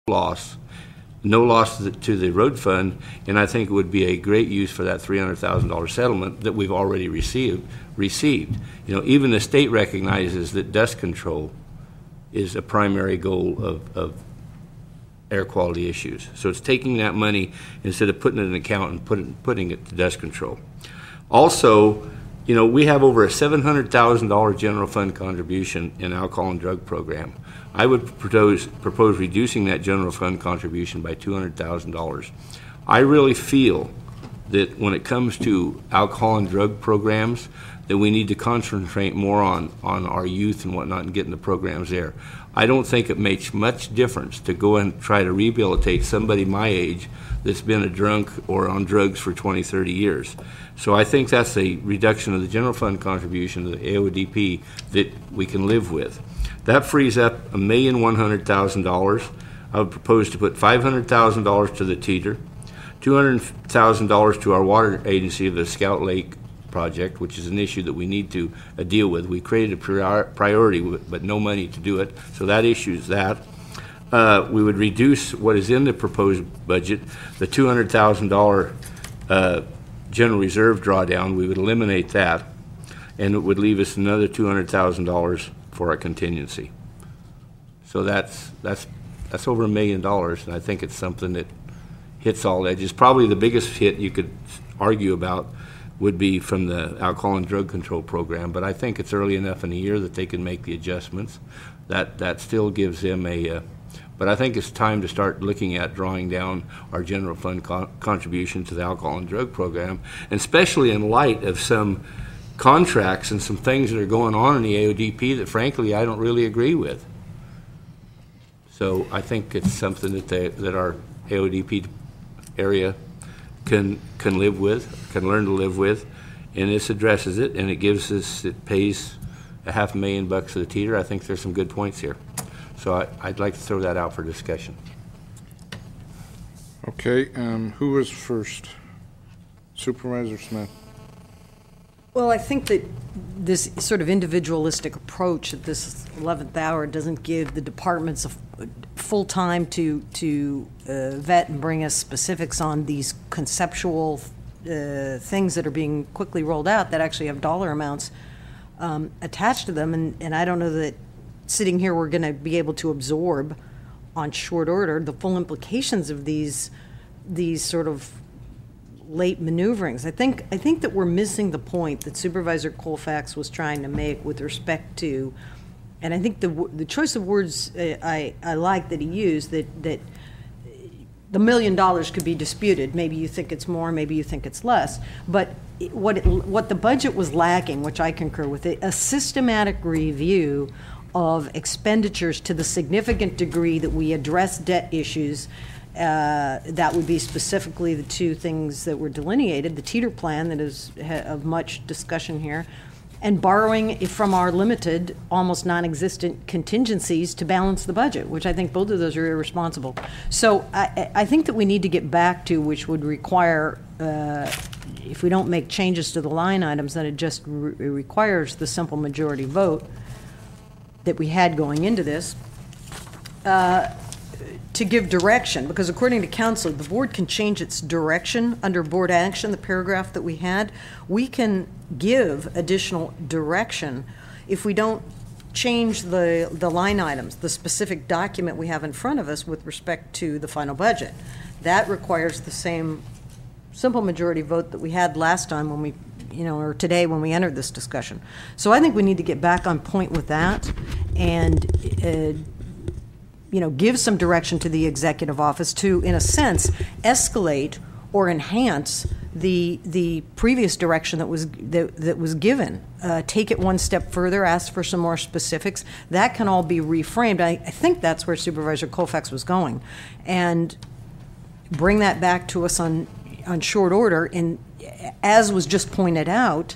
loss, no loss to the road fund, and I think it would be a great use for that $300,000 settlement that we've already received. Even the state recognizes that dust control is a primary goal of air quality issues. So it's taking that money instead of putting it in an account and putting it to dust control. Also, we have over a $700,000 general fund contribution in alcohol and drug program. I would propose reducing that general fund contribution by $200,000. I really feel that when it comes to alcohol and drug programs, that we need to concentrate more on our youth and whatnot and getting the programs there. I don't think it makes much difference to go and try to rehabilitate somebody my age that's been a drunk or on drugs for 20, 30 years. So I think that's a reduction of the general fund contribution to the AODP that we can live with. That frees up $1,100,000. I would propose to put $500,000 to the teeter, $200,000 to our water agency of the Scout Lake project, which is an issue that we need to deal with. We created a priority, but no money to do it, so that issue is that. We would reduce what is in the proposed budget, the $200,000 general reserve drawdown. We would eliminate that, and it would leave us another $200,000 for our contingency. So that's over $1 million, and I think it's something that hits all edges. Probably the biggest hit you could argue about would be from the alcohol and drug control program, but I think it's early enough in the year that they can make the adjustments. That still gives them but I think it's time to start looking at drawing down our general fund contribution to the alcohol and drug program, and especially in light of some contracts and some things that are going on in the AODP that frankly I don't really agree with. So I think it's something that our AODP area can live with, can learn to live with, and this addresses it, and it pays $500,000 to the teeter. I think there's some good points here. So I'd like to throw that out for discussion. Okay, who was first? Supervisor Smith. Well, I think that this sort of individualistic approach at this 11th hour doesn't give the departments a full time to vet and bring us specifics on these conceptual things that are being quickly rolled out that actually have dollar amounts attached to them. And I don't know that sitting here we're going to be able to absorb on short order the full implications of these sort of late maneuverings. I think that we're missing the point that Supervisor Colfax was trying to make with respect to, and I think the choice of words I like that he used, that the $1 million could be disputed. Maybe you think it's more, maybe you think it's less. But what the budget was lacking, which I concur with, a systematic review of expenditures to the significant degree that we address debt issues. That would be specifically the two things that were delineated, the teeter plan that is of much discussion here, and borrowing from our limited, almost non-existent contingencies to balance the budget, which I think both of those are irresponsible. So I think that we need to get back to, which would require, if we don't make changes to the line items, then it just requires the simple majority vote that we had going into this, to give direction, because according to council, the board can change its direction under board action, the paragraph that we had. We can give additional direction if we don't change the line items, the specific document we have in front of us with respect to the final budget. That requires the same simple majority vote that we had last time when we, or today when we entered this discussion. So I think we need to get back on point with that and give some direction to the executive office to, in a sense, escalate or enhance the previous direction that was given. Take it one step further, ask for some more specifics. That can all be reframed. I think that's where Supervisor Colfax was going, and bring that back to us on short order. And as was just pointed out,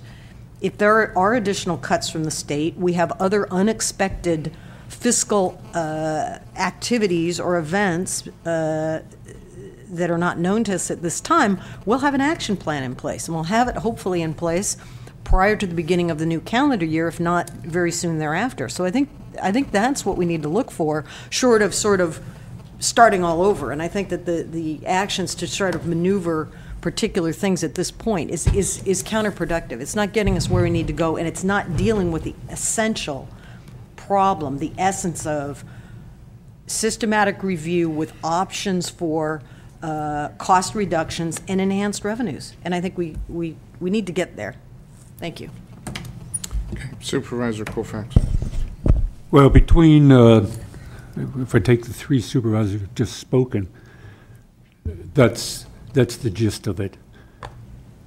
if there are additional cuts from the state, we have other unexpected fiscal activities or events that are not known to us at this time, we'll have an action plan in place, and we'll have it hopefully in place prior to the beginning of the new calendar year, if not very soon thereafter. So I think that's what we need to look for, short of sort of starting all over. And I think that the actions to sort of maneuver particular things at this point is counterproductive. It's not getting us where we need to go, and it's not dealing with the essential problem, the essence of systematic review with options for cost reductions and enhanced revenues. And I think we need to get there. Thank you. Supervisor Colfax. Well, between, if I take the three supervisors who've just spoken, that's the gist of it.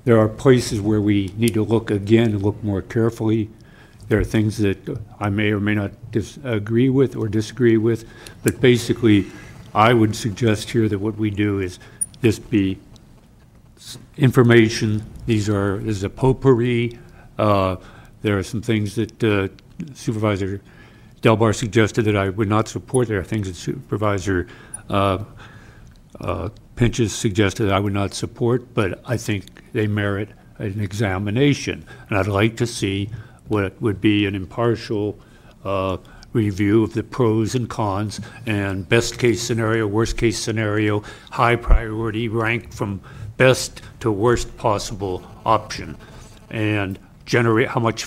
There are places where we need to look again and look more carefully. There are things that I may or may not agree with or disagree with, but basically, I would suggest here that what we do is this be information. This is a potpourri. There are some things that Supervisor Delbar suggested that I would not support. There are things that Supervisor Pinches suggested that I would not support, but I think they merit an examination. And I'd like to see what would be an impartial review of the pros and cons and best case scenario, worst case scenario, high priority, ranked from best to worst possible option, and generate how much